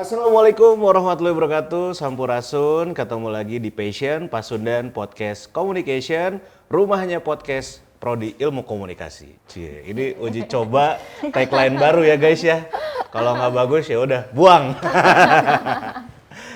Assalamualaikum warahmatullahi wabarakatuh. Sampurasun, ketemu lagi di Passion Pasundan Podcast Communication, rumahnya podcast Prodi Ilmu Komunikasi. Cie, ini uji coba tagline baru ya guys ya. Kalau nggak bagus ya udah buang.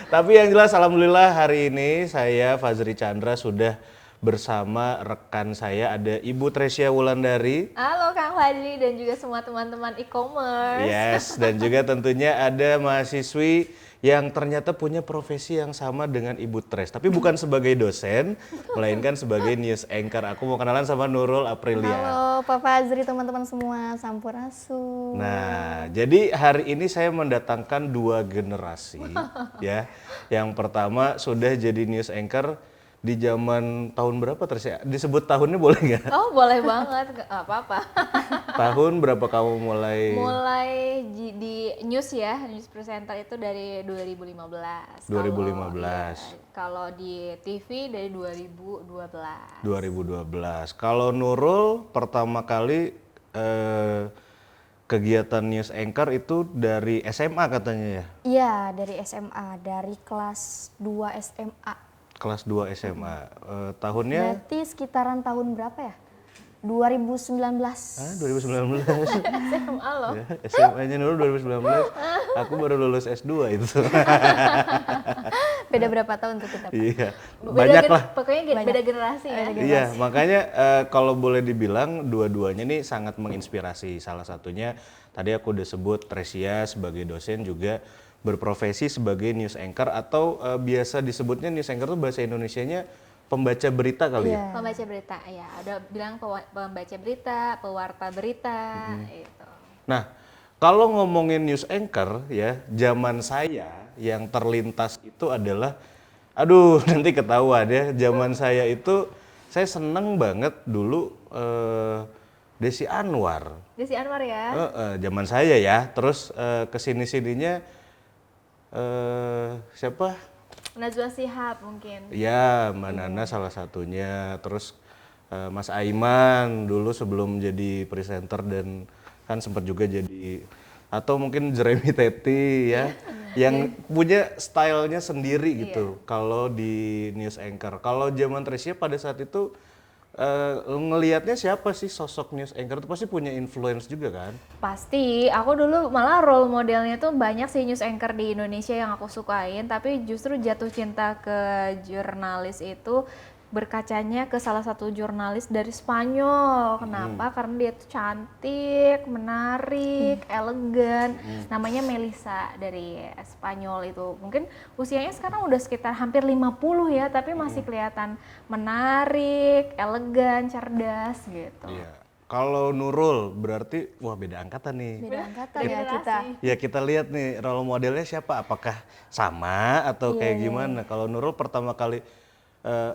Tapi yang jelas alhamdulillah hari ini saya Fazri Chandra sudah bersama rekan saya ada Ibu Tresya Wulandari. Halo Kang Fadli dan juga semua teman-teman e-commerce. Yes, dan juga tentunya ada mahasiswi yang ternyata punya profesi yang sama dengan Ibu Tres. Tapi bukan sebagai dosen, melainkan sebagai news anchor. Aku mau kenalan sama Nurul Aprilia. Halo Pak Fazri, teman-teman semua, sampurasun. Nah, jadi hari ini saya mendatangkan dua generasi ya. Yang pertama sudah jadi news anchor di zaman tahun berapa terus ya? Disebut tahunnya boleh nggak? Oh boleh banget, nggak apa-apa. Tahun berapa kamu mulai? Mulai di news ya, news presenter itu dari 2015. 2015. Kalau di TV dari 2012. 2012. Kalau Nurul pertama kali kegiatan news anchor itu dari SMA katanya ya? Iya, dari SMA, dari kelas 2 SMA. Kelas 2 SMA. Tahunnya? Berarti sekitaran tahun berapa ya? 2019. 2019. SMA loh. Ya, SMA-nya Nurul 2019. Aku baru lulus S2 itu. Beda berapa tahun tuh kita, Pak? Iya. Banyak lah. Pokoknya beda generasi ya. Iya, makanya kalau boleh dibilang dua-duanya nih sangat menginspirasi. Salah satunya tadi aku udah sebut Tresya sebagai dosen juga berprofesi sebagai news anchor atau biasa disebutnya news anchor itu bahasa Indonesianya pembaca berita kali ya? Pembaca berita, ya. Ada bilang pembaca berita, pewarta berita, itu. Nah, kalau ngomongin news anchor ya, zaman saya yang terlintas itu adalah, aduh nanti ketahuan ya, zaman saya itu saya seneng banget dulu Desi Anwar. Desi Anwar ya. Zaman saya ya, terus kesini-sininya siapa? Najwa Shihab mungkin. Ya, Mbak Nana salah satunya. Terus Mas Aiman dulu sebelum jadi presenter dan kan sempat juga jadi, atau mungkin Jeremy Teti ya, yang punya stylenya sendiri gitu. Kalau di news anchor, kalau zaman Tresya pada saat itu ngelihatnya siapa sih sosok news anchor itu pasti punya influence juga kan? Pasti, aku dulu malah role modelnya tuh banyak sih news anchor di Indonesia yang aku sukain, tapi justru jatuh cinta ke jurnalis itu berkacanya ke salah satu jurnalis dari Spanyol. Kenapa? Karena dia tuh cantik, menarik, elegan. Namanya Melissa dari Spanyol itu. Mungkin usianya sekarang udah sekitar hampir 50 ya, tapi masih kelihatan menarik, elegan, cerdas gitu. Iya. Kalau Nurul berarti wah beda angkatan nih. Beda angkatan Beda ya generasi. kita. Ya kita lihat nih role modelnya siapa, apakah sama atau kayak gimana? Kalau Nurul pertama kali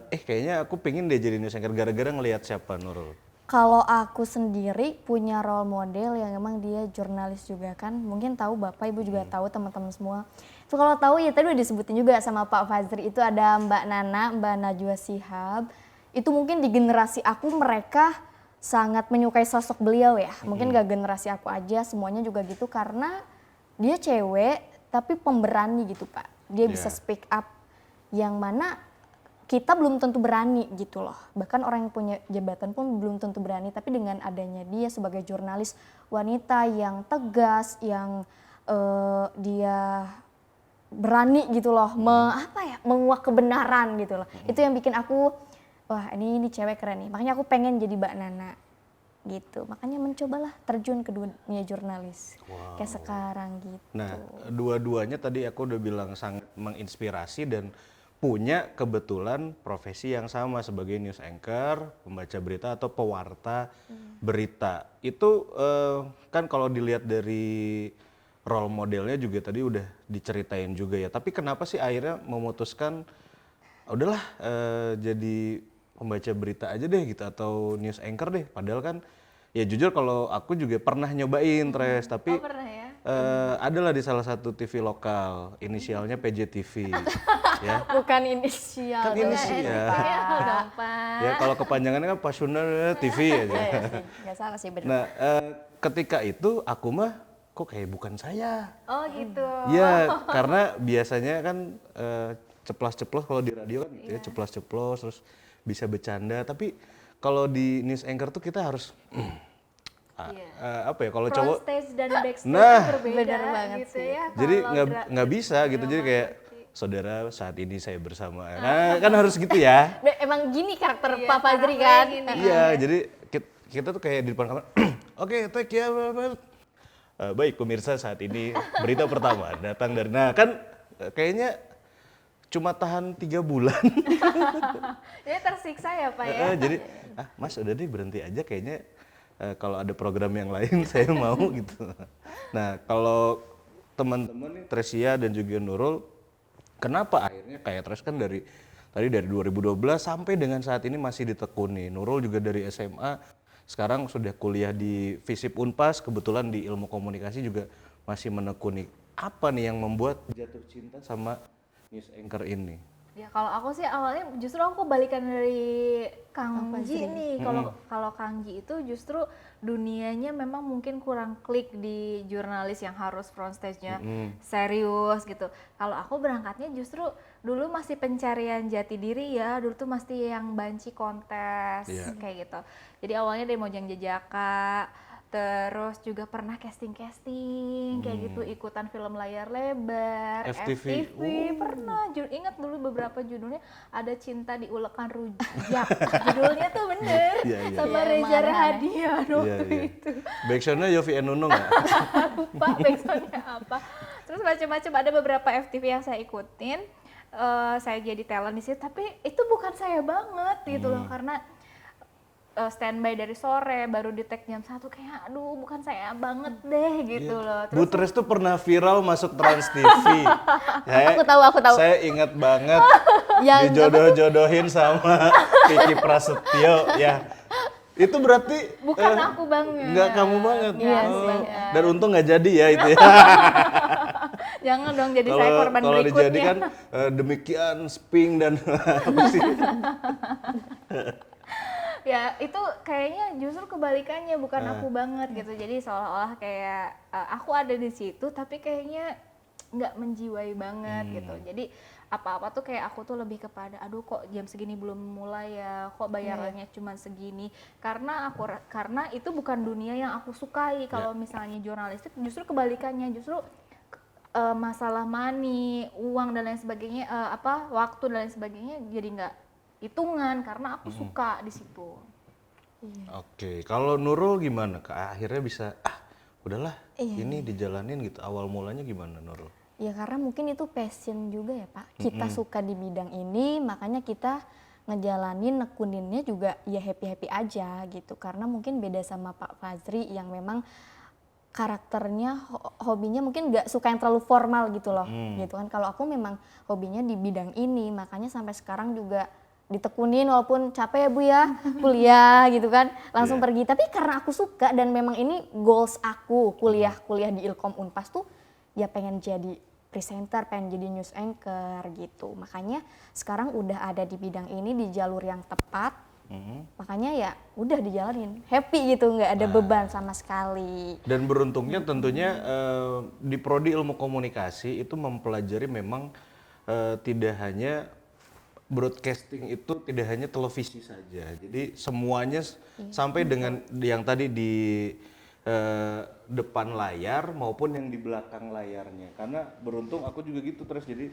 kayaknya aku pingin deh jadi news anchor gara-gara ngelihat siapa Nurul. Kalau aku sendiri punya role model yang emang dia jurnalis juga kan. Mungkin tahu Bapak, Ibu juga tahu, teman-teman semua. Itu kalau tahu ya tadi udah disebutin juga sama Pak Fazri, itu ada Mbak Nana, Mbak Najwa Shihab. Itu mungkin di generasi aku mereka sangat menyukai sosok beliau ya. Mungkin gak generasi aku aja, semuanya juga gitu karena dia cewek tapi pemberani gitu Pak. Dia bisa speak up yang mana kita belum tentu berani gitu loh. Bahkan orang yang punya jabatan pun belum tentu berani. Tapi dengan adanya dia sebagai jurnalis wanita yang tegas, yang dia berani gitu loh, menguak kebenaran gitu loh. Itu yang bikin aku, wah ini cewek keren nih. Makanya aku pengen jadi Mbak Nana gitu. Makanya mencobalah terjun ke dunia jurnalis kayak sekarang gitu. Nah, dua-duanya tadi aku udah bilang sangat menginspirasi dan punya kebetulan profesi yang sama sebagai news anchor, pembaca berita atau pewarta berita. Itu kan kalau dilihat dari role modelnya juga tadi udah diceritain juga ya. Tapi kenapa sih akhirnya memutuskan udahlah jadi pembaca berita aja deh gitu atau news anchor deh. Padahal kan ya jujur kalau aku juga pernah nyobain Tres, tapi Pernah ya? adalah di salah satu TV lokal, inisialnya PJTV. Ya. Bukan inisial. Kan inisial. Ya, gampang. Ya kalau kepanjangannya kan Pasundan TV aja. Iya sih, nggak salah sih bener. Nah, ketika itu aku mah kok kayak bukan saya. Oh gitu. Iya, karena biasanya kan ceplas-ceplos kalau di radio kan gitu ya, ceplas-ceplos terus bisa bercanda. Tapi kalau di news anchor tuh kita harus apa ya kalau Front cowok, stage dan backstage Nah. itu berbeda Bener banget gitu sih. ya. jadi Kalau nggak bisa gitu, jadi drama kayak seperti- saudara saat ini saya bersama, nah kan harus gitu ya. Emang gini karakter Iya, Pak Fajri karakternya kan? gini. Iya, jadi kita tuh kayak di depan kamera, oke, take ya. Baik pemirsa, saat ini berita pertama datang dari, nah kan kayaknya cuma tahan 3 bulan. Jadi tersiksa ya Pak ya. Jadi, Mas udah deh berhenti aja kayaknya, kalau ada program yang lain saya mau gitu. Nah kalau teman-teman nih Tresia dan juga Nurul, kenapa akhirnya kayak Tres kan dari 2012 sampai dengan saat ini masih ditekuni. Nurul juga dari SMA, sekarang sudah kuliah di FISIP Unpas, kebetulan di ilmu komunikasi juga masih menekuni. Apa nih yang membuat jatuh cinta sama news anchor ini? Ya kalau aku sih awalnya justru aku balikan dari Kang Ji nih. Kalau Kang Ji itu justru dunianya memang mungkin kurang klik di jurnalis yang harus front stage-nya serius gitu. Kalau aku berangkatnya justru dulu masih pencarian jati diri ya. Dulu tuh masih yang banci kontes kayak gitu. Jadi awalnya dari Mojang Jejaka, terus juga pernah casting kayak gitu, ikutan film layar lebar, FTV. pernah. Ingat dulu beberapa judulnya, ada Cinta di Ulekan Rujak. Judulnya tuh bener, Iya, iya. sama Iya, Reza emang aneh-aneh. Rahadian Iya, waktu iya. itu. Backsoundnya Yofi and Nunung nggak? Lupa backsoundnya apa. Terus macam-macam, ada beberapa FTV yang saya ikutin. Saya jadi talent di situ, tapi itu bukan saya banget gitu loh, karena standby dari sore, baru di tag jam 1, kayak aduh bukan saya banget deh gitu loh. Bu Tres tuh pernah viral masuk Trans TV. Aku tahu. Saya ingat banget Yang dijodoh-jodohin sama Vicky Prasetyo ya. Itu berarti Bukan aku banget. Nggak kamu banget. Iya Oh, sih. dan untung nggak jadi ya itu ya. Jangan dong jadi saya korban Kalau berikutnya. dijadikan demikian Sping dan apa sih? Ya itu kayaknya justru kebalikannya, bukan aku banget gitu. Jadi seolah-olah kayak aku ada di situ tapi kayaknya nggak menjiwai banget gitu. Jadi apa-apa tuh kayak aku tuh lebih kepada aduh kok jam segini belum mulai ya, kok bayarannya cuma segini. Karena itu bukan dunia yang aku sukai. Kalau misalnya jurnalistik justru kebalikannya, justru masalah money, uang dan lain sebagainya, waktu dan lain sebagainya jadi nggak hitungan karena aku suka di situ. Oke, kalau Nurul gimana? Akhirnya bisa udahlah ini dijalanin gitu. Awal mulanya gimana Nurul? Ya karena mungkin itu passion juga ya Pak. Kita suka di bidang ini, makanya kita ngejalanin, nekuninnya juga ya happy-happy aja gitu. Karena mungkin beda sama Pak Fajri yang memang karakternya, hobinya mungkin nggak suka yang terlalu formal gitu loh. Gitu kan. Kalau aku memang hobinya di bidang ini, makanya sampai sekarang juga ditekunin walaupun capek ya Bu ya, kuliah gitu kan, langsung pergi. Tapi karena aku suka dan memang ini goals aku, kuliah di Ilkom Unpas tuh ya pengen jadi presenter, pengen jadi news anchor gitu. Makanya sekarang udah ada di bidang ini di jalur yang tepat. Makanya ya udah dijalanin, happy gitu, nggak ada beban sama sekali. Dan beruntungnya tentunya di Prodi Ilmu Komunikasi itu mempelajari memang tidak hanya broadcasting, itu tidak hanya televisi saja. Jadi semuanya sampai dengan yang tadi di depan layar maupun yang di belakang layarnya. Karena beruntung aku juga gitu terus, jadi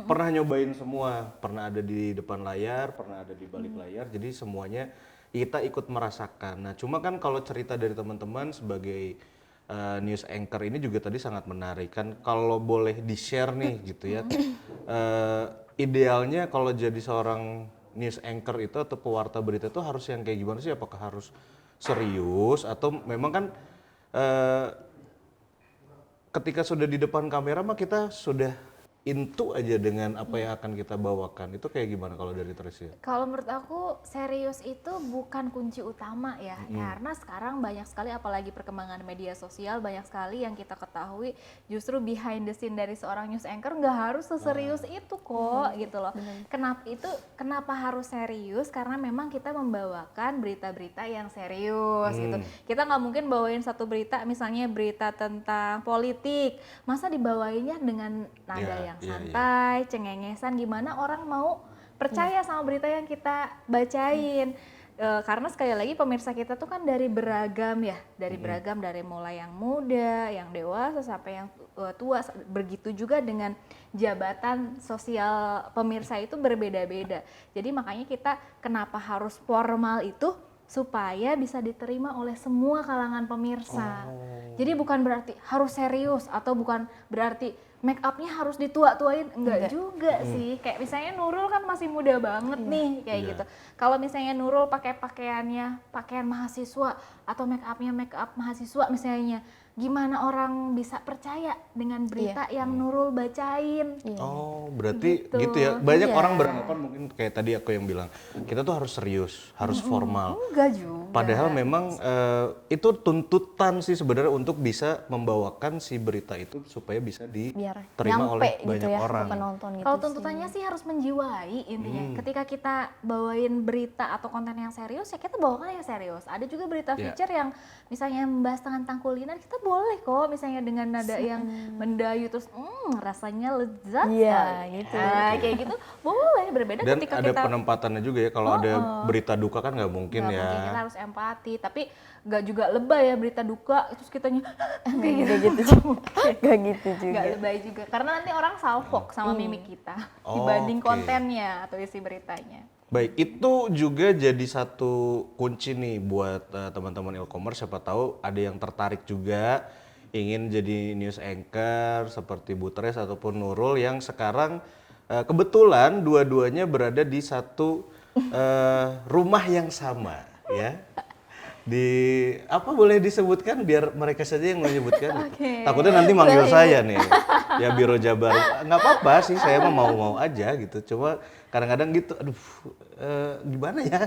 pernah nyobain semua, pernah ada di depan layar, pernah ada di balik layar. Jadi semuanya kita ikut merasakan. Nah, cuma kan kalau cerita dari teman-teman sebagai news anchor ini juga tadi sangat menarik kan. Kalau boleh di-share nih gitu ya. Idealnya kalau jadi seorang news anchor itu atau pewarta berita itu harus yang kayak gimana sih? Apakah harus serius atau memang kan ketika sudah di depan kamera mah kita sudah into aja dengan apa yang akan kita bawakan. Itu kayak gimana kalau dari Tresia? Kalau menurut aku serius itu bukan kunci utama ya, karena sekarang banyak sekali apalagi perkembangan media sosial banyak sekali yang kita ketahui justru behind the scene dari seorang news anchor nggak harus seserius itu kok gitu loh. Kenapa harus serius? Karena memang kita membawakan berita-berita yang serius gitu. Kita nggak mungkin bawain satu berita misalnya berita tentang politik, masa dibawainnya dengan nada yang santai, cengengesan, gimana orang mau percaya sama berita yang kita bacain. Karena sekali lagi pemirsa kita tuh kan dari beragam ya, dari beragam, dari mulai yang muda, yang dewasa sampai yang tua, begitu juga dengan jabatan sosial pemirsa itu berbeda-beda. Jadi makanya kita kenapa harus formal itu supaya bisa diterima oleh semua kalangan pemirsa. Jadi bukan berarti harus serius atau bukan berarti make upnya harus ditua-tuain, enggak juga sih. Kayak misalnya Nurul kan masih muda banget nih kayak gitu. Kalau misalnya Nurul pakai pakaian mahasiswa atau make up mahasiswa misalnya, gimana orang bisa percaya dengan berita yang Nurul bacain? Oh, berarti gitu ya. Banyak orang beranggapan mungkin kayak tadi aku yang bilang, kita tuh harus serius, harus formal. Enggak juga. Padahal memang itu tuntutan sih sebenarnya untuk bisa membawakan si berita itu supaya bisa Biar diterima oleh nyampe banyak gitu ya orang. ke penonton gitu. Kalau tuntutannya sih harus menjiwai intinya. Ketika kita bawain berita atau konten yang serius ya kita bawakan yang serius. Ada juga berita feature yang misalnya membahas tentang kuliner, kita boleh kok misalnya dengan nada yang mendayu terus rasanya lezat sekali. gitu. Kayak gitu boleh, berbeda Dan ketika ada kita penempatannya juga ya, kalau ada berita duka kan nggak mungkin nggak ya. mungkin, kita harus empati, tapi nggak juga lebay ya berita duka terus kitanya kayak gitu. Gak gitu juga. Nggak lebay juga, karena nanti orang salfok sama mimik kita dibanding Oke. kontennya atau isi beritanya. Baik, itu juga jadi satu kunci nih buat teman-teman e-commerce. Siapa tahu ada yang tertarik juga ingin jadi news anchor seperti Bu Tres ataupun Nurul yang sekarang kebetulan dua-duanya berada di satu rumah yang sama ya. Di apa boleh disebutkan biar mereka saja yang menyebutkan. Takutnya nanti manggil saya nih. Ya Biro Jabar. Nggak apa-apa sih, saya mah mau-mau aja gitu. Cuma kadang-kadang gitu, aduh gimana ya?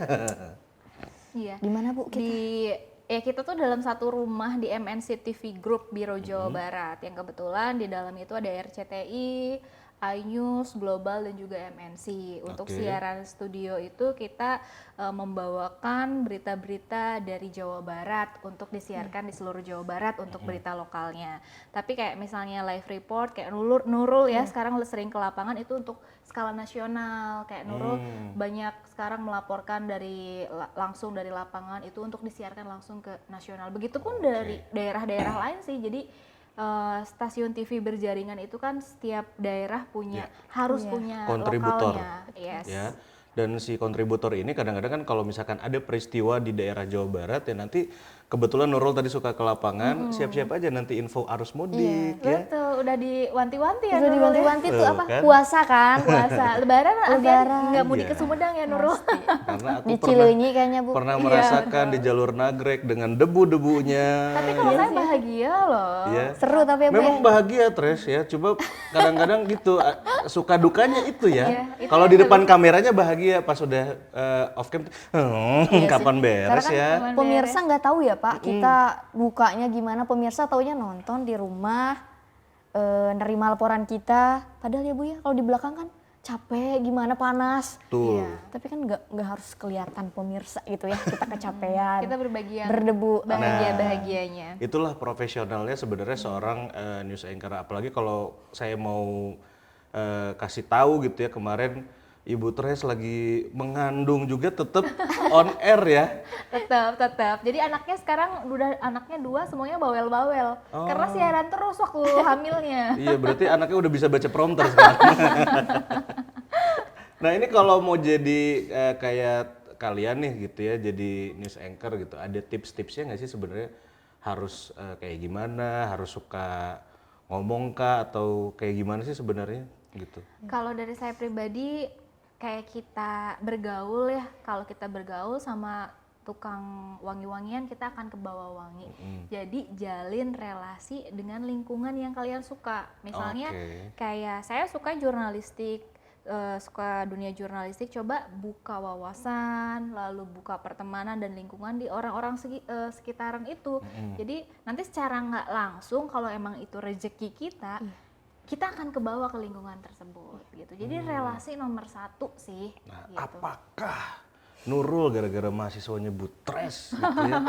Iya. Di mana Bu kita? Kita tuh dalam satu rumah di MNC TV Group Biro Jawa Barat yang kebetulan di dalam itu ada RCTI, iNews, Global dan juga MNC. Untuk siaran studio itu kita membawakan berita-berita dari Jawa Barat untuk disiarkan di seluruh Jawa Barat untuk berita lokalnya. Tapi kayak misalnya live report kayak Nurul ya sekarang sering ke lapangan itu untuk skala nasional. Kayak Nurul banyak sekarang melaporkan langsung dari lapangan itu untuk disiarkan langsung ke nasional. Begitupun dari daerah-daerah lain sih. Jadi stasiun TV berjaringan itu kan setiap daerah punya harus punya Kontributor. lokalnya. Yes. Ya. Dan si kontributor ini kadang-kadang kan kalau misalkan ada peristiwa di daerah Jawa Barat ya nanti kebetulan Nurul tadi suka ke lapangan, siap-siap aja nanti info arus mudik ya. Betul, udah diwanti-wanti ya Udah Nurul ya? diwanti-wanti tuh apa? Kan? Puasa kan? Puasa, lebaran nggak mudik Iya. ke Sumedang ya Nurul? Karena aku Di Cileunyi kayaknya Bu. pernah merasakan di jalur nagrek dengan debu-debunya. Tapi kalau saya bahagia loh. Ya. Seru tapi ya Bu. Memang bahagia Tres ya, coba kadang-kadang gitu suka dukanya itu ya. Iya, itu Kalau di depan kameranya bahagia, pas udah off cam, kapan beres Karena kan ya? pemirsa nggak tahu ya Pak, kita bukanya gimana, pemirsa taunya nonton di rumah, nerima laporan kita. Padahal ya Bu ya, kalau di belakang kan capek, gimana panas. Tuh. Tapi kan nggak harus kelihatan pemirsa gitu ya, kita kecapean, Kita berbagi yang berdebu. bahagia-bahagianya. Itulah profesionalnya sebenarnya seorang news anchor. Apalagi kalau saya mau kasih tahu gitu ya, kemarin Ibu Tres lagi mengandung juga tetap on air ya. Tetap. Jadi anaknya sekarang udah anaknya 2 semuanya bawel-bawel. Karena siaran terus waktu hamilnya. Iya, berarti anaknya udah bisa baca prompter sekarang. Nah, ini kalau mau jadi kayak kalian nih gitu ya, jadi news anchor gitu, ada tips-tipsnya nggak sih sebenarnya harus kayak gimana, harus suka ngomong kah atau kayak gimana sih sebenarnya gitu? Kalau dari saya pribadi kayak kita bergaul ya, kalau kita bergaul sama tukang wangi-wangian, kita akan ke bawah wangi. Jadi jalin relasi dengan lingkungan yang kalian suka. Misalnya kayak saya suka jurnalistik, suka dunia jurnalistik, coba buka wawasan, lalu buka pertemanan dan lingkungan di orang-orang sekitaran itu. Jadi nanti secara nggak langsung kalau emang itu rezeki kita, kita akan kebawa ke lingkungan tersebut gitu. Jadi relasi nomor 1 sih. Nah, gitu. apakah Nurul gara-gara mahasiswanya Butres gitu ya?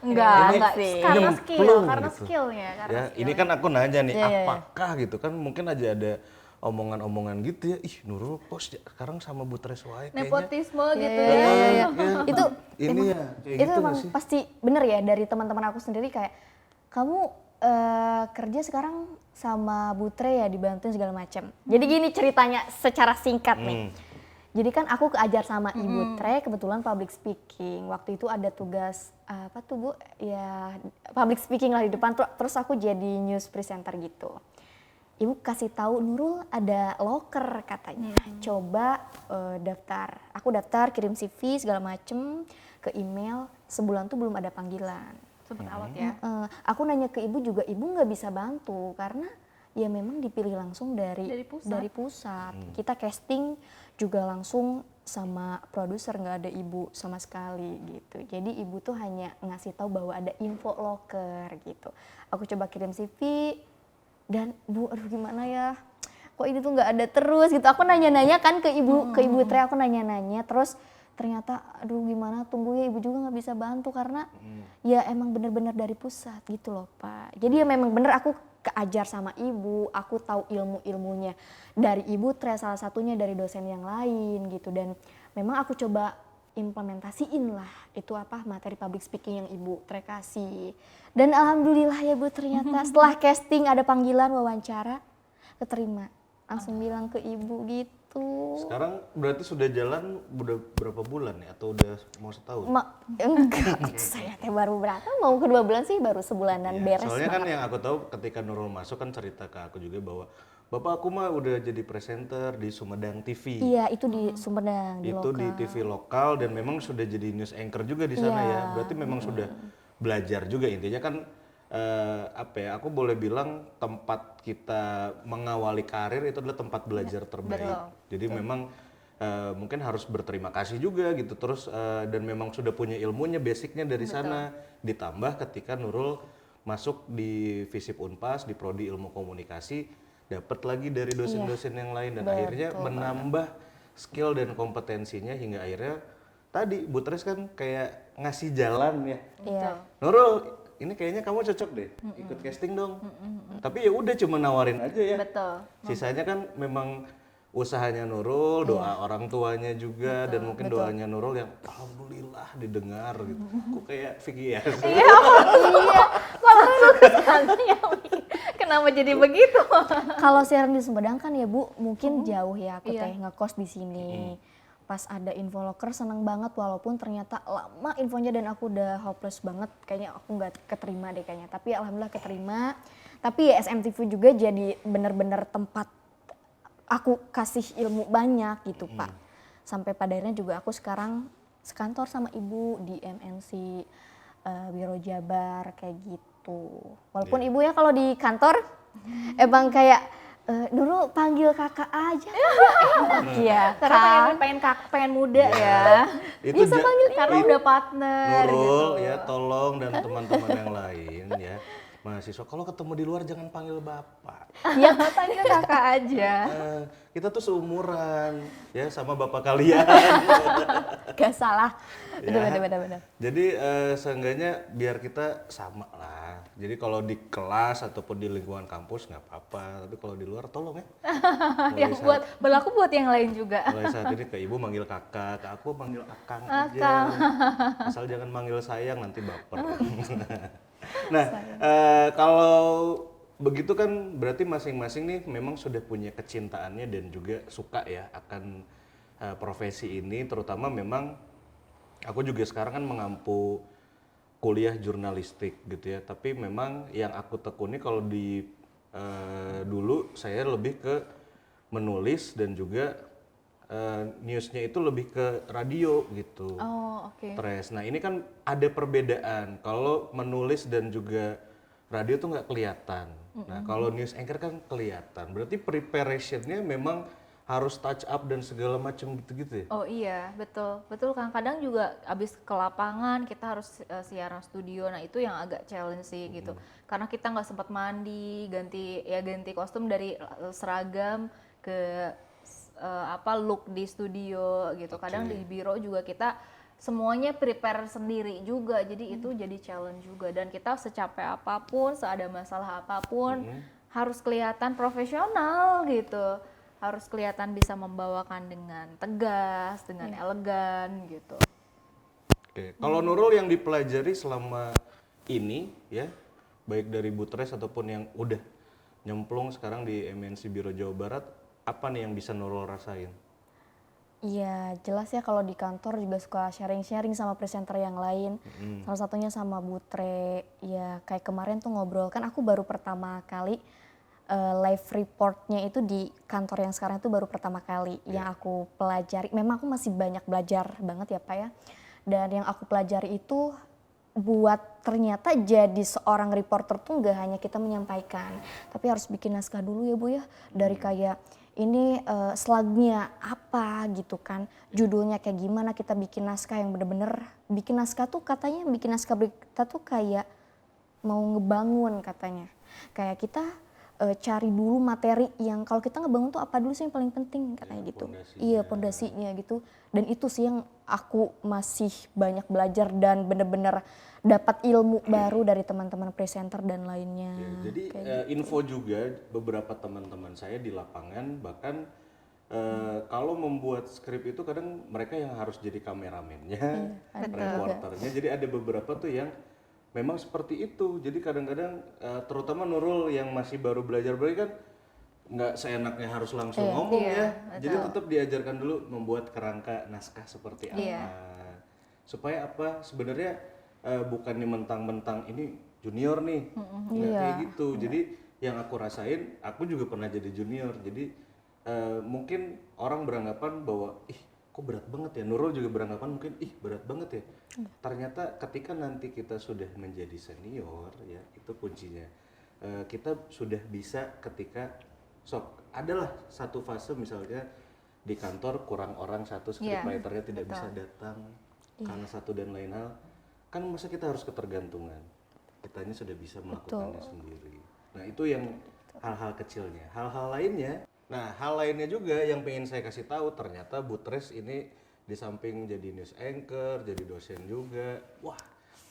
Enggak sih. Karena skill, nyemplung karena gitu. skillnya. Ya, ini kan aku nanya nih, apakah gitu kan mungkin aja ada omongan-omongan gitu ya, ih Nurul kok sekarang sama Butres wae kayaknya. Nepotisme gitu Iya, ya. iya. Itu Ini ya, kayak itu gitu emang nggak sih? pasti bener ya dari teman-teman aku sendiri, kayak kamu kerja sekarang sama Butre ya, dibantuin segala macam. Jadi gini ceritanya secara singkat nih. Jadi kan aku keajar sama Ibu Tre, kebetulan public speaking. Waktu itu ada tugas apa tuh Bu? Ya public speaking lah di depan. Terus aku jadi news presenter gitu. Ibu kasih tahu Nurul ada loker katanya. Coba daftar. Aku daftar, kirim CV segala macem ke email. Sebulan tuh belum ada panggilan. Sempet alot ya. Aku nanya ke ibu juga, ibu nggak bisa bantu karena ya memang dipilih langsung dari pusat. Kita casting juga langsung sama produser, nggak ada ibu sama sekali gitu. Jadi ibu tuh hanya ngasih tahu bahwa ada info loker gitu. Aku coba kirim CV dan Bu, aduh gimana ya? Kok ini tuh nggak ada terus gitu. Aku nanya-nanya kan ke ibu Tre, aku nanya-nanya terus ternyata aduh gimana, tunggu ya, ibu juga nggak bisa bantu karena ya emang bener-bener dari pusat gitu loh Pak. Jadi ya memang bener aku keajar sama ibu, aku tahu ilmu-ilmunya dari Ibu Tre, salah satunya dari dosen yang lain gitu, dan memang aku coba implementasiin lah itu apa materi public speaking yang Ibu Tre kasih. Dan alhamdulillah ya Bu, ternyata setelah casting ada panggilan wawancara, keterima. Langsung bilang ke ibu gitu. Sekarang berarti sudah jalan udah berapa bulan ya? Atau udah mau setahun? Enggak, saya teh baru berapa? Mau ke 2 bulan sih, baru sebulanan Ya, beres soalnya kan banget. yang aku tahu ketika Nurul masuk kan cerita ke aku juga bahwa bapak aku mah udah jadi presenter di Sumedang TV. Iya, itu di Sumedang, di Itu lokal. di TV lokal dan memang sudah jadi news anchor juga di sana ya. Berarti memang sudah belajar juga, intinya kan apa ya? Aku boleh bilang tempat kita mengawali karir itu adalah tempat belajar terbaik. Jadi memang mungkin harus berterima kasih juga gitu. Terus dan memang sudah punya ilmunya, basicnya dari sana. Ditambah ketika Nurul masuk di Visip Unpas di prodi ilmu komunikasi, dapat lagi dari dosen-dosen yang lain dan akhirnya menambah skill dan kompetensinya hingga akhirnya tadi Bu Tres kan kayak ngasih jalan ya. Iya. Nurul, ini kayaknya kamu cocok deh ikut casting dong. Tapi ya udah cuma nawarin aja ya. Betul. Sisanya kan memang usahanya Nurul, doa orang tuanya juga dan mungkin doanya Nurul yang alhamdulillah didengar gitu. Kok kayak Vicky ya? Iya, kalau lu kesana ya, kenapa jadi begitu? Kalau siaran di Sumedang kan ya Bu, mungkin jauh ya aku teh ngekos di sini. Pas ada info loker seneng banget, walaupun ternyata lama infonya dan aku udah hopeless banget, kayaknya aku nggak keterima deh kayaknya. Tapi alhamdulillah keterima. Tapi ya SMTV juga jadi bener-bener tempat aku kasih ilmu banyak gitu Pak. Sampai pada akhirnya juga aku sekarang sekantor sama ibu di MNC Biro Jabar kayak gitu. Walaupun ibu ya kalau di kantor emang kayak dulu panggil kakak aja. Iya, Karena pengen muda ya. Itu Karena udah partner Nurul gitu. ya, tolong dan teman-teman yang lain ya. Mahasiswa kalau ketemu di luar jangan panggil bapak. Ya panggil kakak aja. Kita tuh seumuran ya sama bapak kalian. Gak salah. Ya. Bener. Jadi seenggaknya biar kita sama lah. Jadi kalau di kelas ataupun di lingkungan kampus nggak apa-apa. Tapi kalau di luar tolong ya. Yang berlaku buat yang lain juga. Mulai saat ini ke ibu manggil kakak, ke aku manggil akang aja. Asal jangan manggil sayang nanti baper. Nah, kalau begitu kan berarti masing-masing nih memang sudah punya kecintaannya dan juga suka ya akan profesi ini, terutama memang aku juga sekarang kan mengampu kuliah jurnalistik gitu ya, tapi memang yang aku tekuni kalau di dulu saya lebih ke menulis dan juga newsnya itu lebih ke radio gitu. Oh, oke. Tres. Nah ini kan ada perbedaan. Kalau menulis dan juga radio tuh nggak kelihatan. Nah kalau news anchor kan kelihatan. Berarti preparationnya memang harus touch up dan segala macam gitu-gitu ya. Oh iya, betul. Betul, kadang-kadang juga abis ke lapangan kita harus siaran studio. Nah, itu yang agak challenge sih gitu. Karena kita nggak sempat mandi, ganti kostum dari seragam ke look di studio gitu. Kadang di biro juga kita semuanya prepare sendiri juga. Jadi itu jadi challenge juga, dan kita secapek apapun, seada masalah apapun harus kelihatan profesional gitu. Harus kelihatan bisa membawakan dengan tegas, dengan elegan gitu. Oke. Kalau Nurul yang dipelajari selama ini ya, baik dari Butres ataupun yang udah nyemplung sekarang di MNC Biro Jawa Barat, apa nih yang bisa Nurul rasain? Iya, jelas ya kalau di kantor juga suka sharing-sharing sama presenter yang lain. Salah satunya sama Butre. Ya kayak kemarin tuh ngobrol, kan aku baru pertama kali live reportnya itu di kantor yang sekarang itu baru pertama kali yang aku pelajari. Memang aku masih banyak belajar banget ya Pak ya. Dan yang aku pelajari itu buat ternyata jadi seorang reporter tuh nggak hanya kita menyampaikan, tapi harus bikin naskah dulu ya Bu ya. Dari kayak ini slagnya apa gitu kan, judulnya kayak gimana, kita bikin naskah yang bener-bener, bikin naskah tuh katanya, bikin naskah berita tuh kayak mau ngebangun katanya. Kayak kita cari dulu materi yang kalau kita ngebangun tuh apa dulu sih yang paling penting katanya gitu. Iya, pondasinya gitu. Dan itu sih yang aku masih banyak belajar dan bener-bener dapat ilmu baru dari teman-teman presenter dan lainnya. Ya, jadi info juga beberapa teman-teman saya di lapangan bahkan kalau membuat skrip itu kadang mereka yang harus jadi kameramennya, reporternya. Jadi ada beberapa tuh yang memang seperti itu. Jadi kadang-kadang terutama Nurul yang masih baru belajar kan nggak seenaknya harus langsung ngomong ya. Jadi tetap diajarkan dulu membuat kerangka naskah seperti apa. Supaya apa? Sebenarnya bukannya mentang-mentang ini junior nih. Nggak kayak gitu. Jadi yang aku rasain, aku juga pernah jadi junior. Jadi mungkin orang beranggapan bahwa kok berat banget ya. Nurul juga beranggapan mungkin berat banget ya. Ternyata ketika nanti kita sudah menjadi senior ya, itu kuncinya. Kita sudah bisa ketika adalah satu fase misalnya di kantor kurang orang satu, scriptwriternya tidak bisa datang karena satu dan lain hal. Kan masa kita harus ketergantungan. Kitanya sudah bisa melakukannya sendiri. Nah, itu yang hal-hal kecilnya. Hal-hal lainnya. Nah, hal lainnya juga yang pengen saya kasih tahu, ternyata Butres ini di samping jadi news anchor, jadi dosen juga. Wah,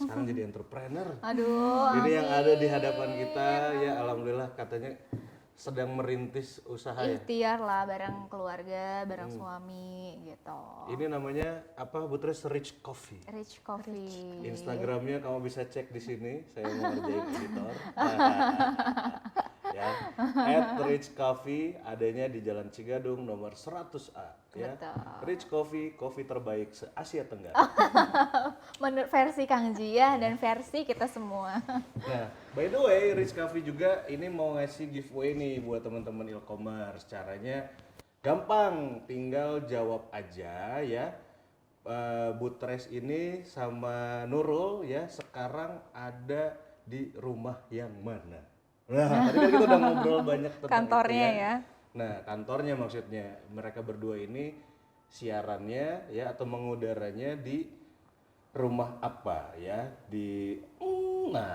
sekarang jadi entrepreneur. Aduh, ini yang ada di hadapan kita ya, alhamdulillah katanya sedang merintis usaha ya. Ikhtiar lah bareng keluarga, bareng suami gitu. Ini namanya apa? Butres Rich Coffee. Rich Coffee. Instagramnya kamu bisa cek di sini. Saya mau ngerjain editor. Ya, @Rich Coffee, adanya di Jalan Cigadung nomor 100A. Ya, Rich Coffee, kopi terbaik se Asia Tenggara. Menurut versi Kang Ji ya, dan versi kita semua. Nah, by the way, Rich Coffee juga ini mau ngasih giveaway nih buat teman-teman e-commerce. Caranya gampang, tinggal jawab aja ya. Butres ini sama Nurul ya sekarang ada di rumah yang mana? Nah, tadi kan kita udah ngobrol banyak tentang kantornya itu ya. Nah, kantornya maksudnya mereka berdua ini siarannya ya atau mengudaranya di rumah apa ya? Di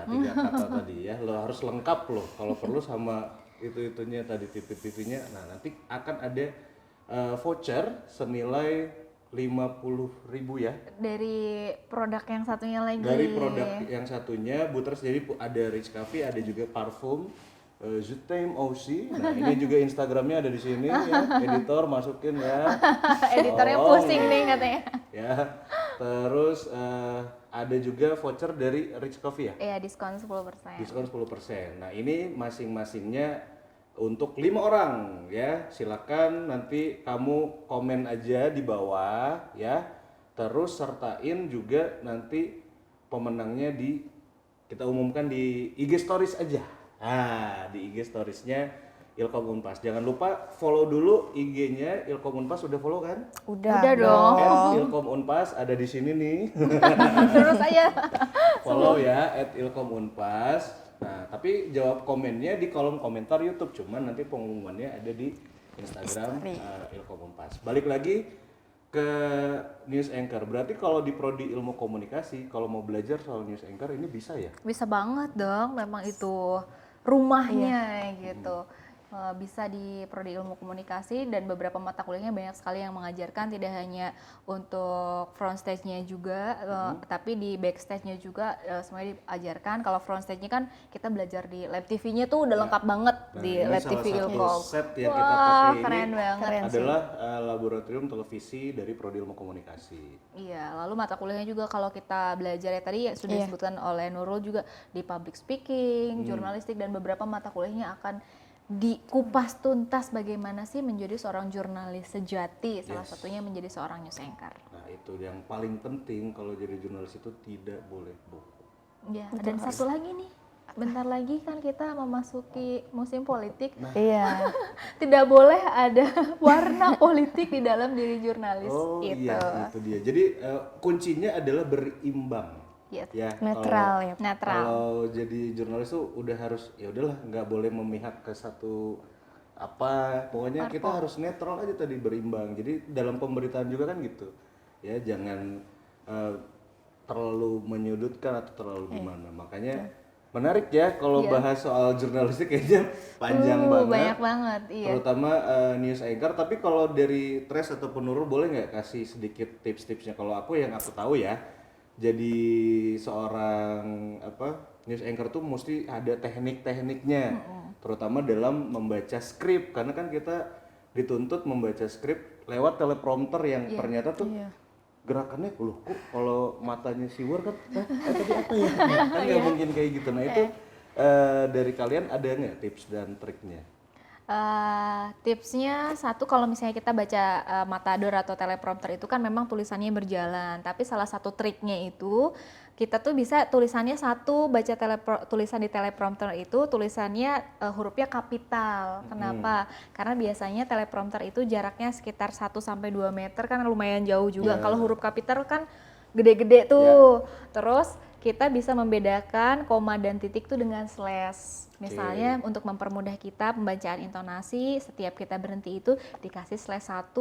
tiga kata tadi ya. Lo harus lengkap loh kalau perlu sama itunya tadi TV-nya. Nah, nanti akan ada voucher senilai 50.000 ya. Dari produk yang satunya lagi. Dari produk yang satunya Butres, jadi ada Rich Coffee, ada juga parfum Zutem Aussie. Nah, ini juga Instagramnya ada di sini ya. Editor masukin ya. Editornya pusing nih katanya. Ya. Terus ada juga voucher dari Rich Coffee ya. Iya, diskon 10%. Diskon 10%. Nah, ini masing-masingnya untuk 5 orang ya. Silakan nanti kamu komen aja di bawah ya. Terus sertain juga nanti pemenangnya kita umumkan di IG Stories aja. Nah, di IG Stories-nya Ilkom Unpas. Jangan lupa follow dulu IG-nya Ilkom Unpas, udah follow kan? Udah dong. Ilkom Unpas ada di sini nih. Terus aja. Follow ya @Ilkom Unpas. Nah, tapi jawab komennya di kolom komentar YouTube. Cuman nanti pengumumannya ada di Instagram Ilkom Unpas. Balik lagi ke news anchor. Berarti kalau di prodi ilmu komunikasi, kalau mau belajar soal news anchor ini bisa ya? Bisa banget dong, memang itu rumahnya gitu. Bisa di prodi ilmu komunikasi dan beberapa mata kuliahnya banyak sekali yang mengajarkan tidak hanya untuk front stage-nya juga, tapi di backstage-nya juga semuanya diajarkan. Kalau front stage-nya kan kita belajar di lab TV-nya tuh udah lengkap banget di ini lab salah TV satu Ilkom. set yang kita Wah, pakai keren ini banget. adalah laboratorium televisi dari prodi ilmu komunikasi. Iya, lalu mata kuliahnya juga kalau kita belajar ya tadi ya sudah disebutkan oleh Nurul juga di public speaking, jurnalistik dan beberapa mata kuliahnya akan dikupas tuntas bagaimana sih menjadi seorang jurnalis sejati, salah satunya menjadi seorang news anchor. Nah, itu yang paling penting kalau jadi jurnalis itu tidak boleh bohong. Ya, dan satu lagi nih, bentar lagi kan kita memasuki musim politik. Iya. Tidak boleh ada warna politik di dalam diri jurnalis. Oh gitu. iya, itu dia. Jadi kuncinya adalah berimbang. Yes. Ya, Netral ya. Netral. Kalau jadi jurnalis tuh udah harus ya udahlah nggak boleh memihak ke satu apa, pokoknya kita harus netral aja tadi, berimbang. Jadi dalam pemberitaan juga kan gitu. Ya, jangan terlalu menyudutkan atau terlalu gimana. Makanya menarik ya kalau bahas soal jurnalistik kayaknya panjang banget. Banyak banget, iya. Terutama news anchor. Tapi kalau dari Tres atau Nurul boleh nggak kasih sedikit tips-tipsnya? Kalau aku yang aku tahu ya, jadi seorang news anchor tuh mesti ada teknik-tekniknya, terutama dalam membaca skrip, karena kan kita dituntut membaca skrip lewat teleprompter yang ternyata tuh gerakannya loh kok kalau matanya siwar kan tadi apa ya, kan nggak mungkin kayak gitu. Nah itu dari kalian ada nggak tips dan triknya? Tipsnya satu, kalau misalnya kita baca matador atau teleprompter itu kan memang tulisannya berjalan, tapi salah satu triknya itu kita tuh bisa tulisannya satu, baca tulisan di teleprompter itu tulisannya hurufnya kapital. Kenapa? Karena biasanya teleprompter itu jaraknya sekitar 1-2 meter, kan lumayan jauh juga. Kalau huruf kapital kan gede-gede tuh. Terus kita bisa membedakan koma dan titik tuh dengan slash. Misalnya untuk mempermudah kita pembacaan intonasi, setiap kita berhenti itu dikasih slash 1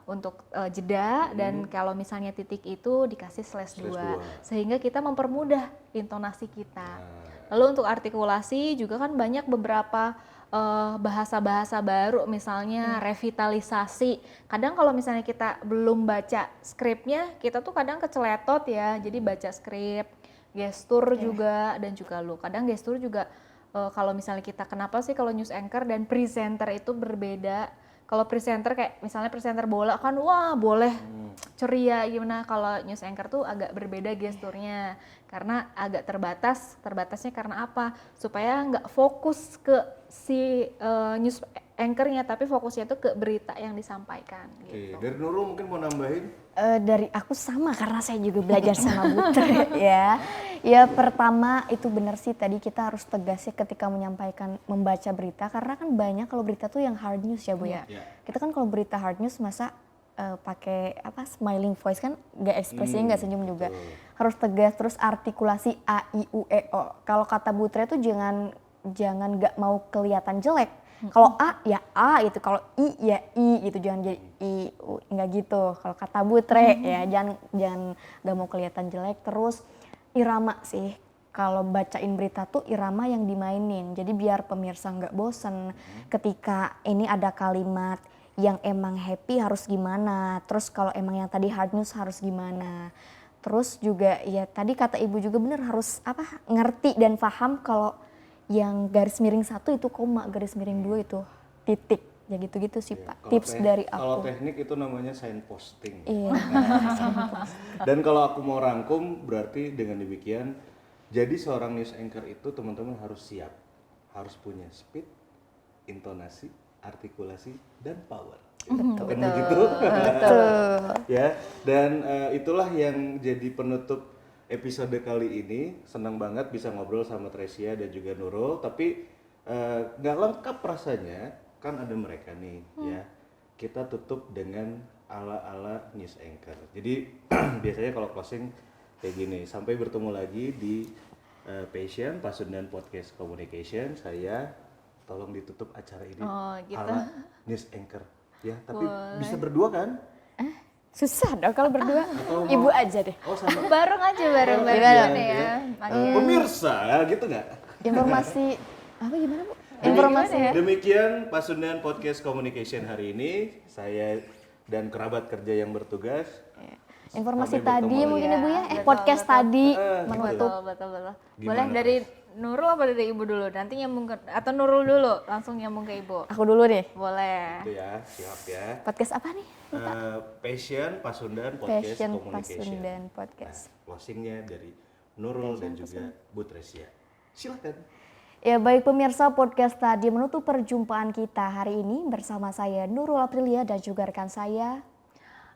untuk jeda, dan kalau misalnya titik itu dikasih slash 2 sehingga kita mempermudah intonasi kita. Lalu untuk artikulasi juga kan banyak beberapa bahasa-bahasa baru, misalnya revitalisasi. Kadang kalau misalnya kita belum baca skripnya, kita tuh kadang keceletot ya, jadi baca skrip, gestur juga, dan juga kadang gestur juga kalau misalnya kita, kenapa sih kalau news anchor dan presenter itu berbeda? Kalau presenter kayak misalnya presenter bola kan wah boleh ceria gimana, kalau news anchor tuh agak berbeda gesturnya karena agak terbatasnya karena apa? Supaya nggak fokus ke si news anchornya, tapi fokusnya tuh ke berita yang disampaikan. Gitu. Dari Nurul mungkin mau nambahin? Dari aku sama, karena saya juga belajar sama Butre ya. Ya pertama itu benar sih, tadi kita harus tegas ya ketika menyampaikan, membaca berita, karena kan banyak kalau berita tuh yang hard news ya Bu ya. Kita kan kalau berita hard news masa pakai smiling voice kan nggak ekspresinya, nggak senyum juga. Harus tegas, terus artikulasi A I U E O. Kalau kata Butre tuh jangan nggak mau kelihatan jelek. Kalau A ya A gitu, kalau I ya I gitu, jangan jadi I U, nggak gitu. Kalau kata Butre ya jangan nggak mau kelihatan jelek. Terus irama sih, kalau bacain berita tuh irama yang dimainin. Jadi biar pemirsa nggak bosen. Ketika ini ada kalimat yang emang happy harus gimana. Terus kalau emang yang tadi hard news harus gimana. Terus juga ya tadi kata Ibu juga bener, harus ngerti dan paham kalau yang garis miring 1 itu koma, garis miring 2 itu titik. Ya gitu-gitu sih Pak, tips dari aku. Kalau teknik itu namanya signposting. Iya. Dan kalau aku mau rangkum, berarti dengan demikian, jadi seorang news anchor itu teman-teman harus siap. Harus punya speed, intonasi, artikulasi, dan power. Betul. Kan begitu? Betul. Ya, dan itulah yang jadi penutup episode kali ini. Senang banget bisa ngobrol sama Tresia dan juga Nurul, tapi nggak lengkap rasanya, kan ada mereka nih ya. Kita tutup dengan ala-ala news anchor. Jadi biasanya kalau closing kayak gini, sampai bertemu lagi di Passion Pasundan Podcast Communication. Saya tolong ditutup acara ini gitu. ala news anchor ya, tapi bisa berdua kan? Susah dong kalau berdua. Ibu aja deh. Oh sama Bareng aja bareng ya, ya. pemirsa gitu nggak? Informasi apa gimana Bu? Informasi ya. Demikian Pasundan Podcast Communication hari ini, saya dan kerabat kerja yang bertugas. Informasi Sampai tadi bertemu mungkin lagi. Ibu ya, Betul, podcast betul. tadi Betul, menutup. betul. Gimana, Boleh dari Pres? Nurul apa dari Ibu dulu? Nanti nyambung ke, atau Nurul dulu, langsung nyambung ke Ibu. Aku dulu deh. Boleh. Itu ya, siap ya. Podcast apa nih? Passion Pasundan Podcast Passion Communication. Pasundan Podcast. Nah, closingnya dari Nurul dan juga Bu Tresia. Silakan. Ya baik pemirsa, podcast tadi menutup perjumpaan kita hari ini bersama saya Nurul Aprilia dan juga rekan saya.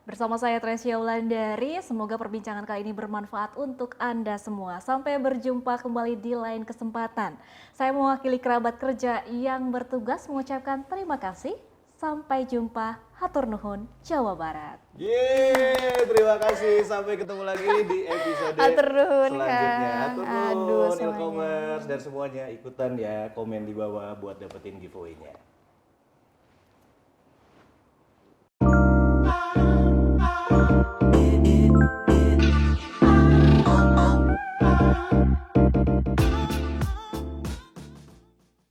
Bersama saya Tresia Wulandari, semoga perbincangan kali ini bermanfaat untuk Anda semua. Sampai berjumpa kembali di lain kesempatan. Saya mewakili kerabat kerja yang bertugas mengucapkan terima kasih. Sampai jumpa, hatur nuhun, Jawa Barat. Yeay, terima kasih. Sampai ketemu lagi di episode Hatur nuhun, selanjutnya. Kang. Hatur Aduh, nuhun, semuanya. e-commerce dan semuanya ikutan ya, komen di bawah buat dapetin giveaway-nya.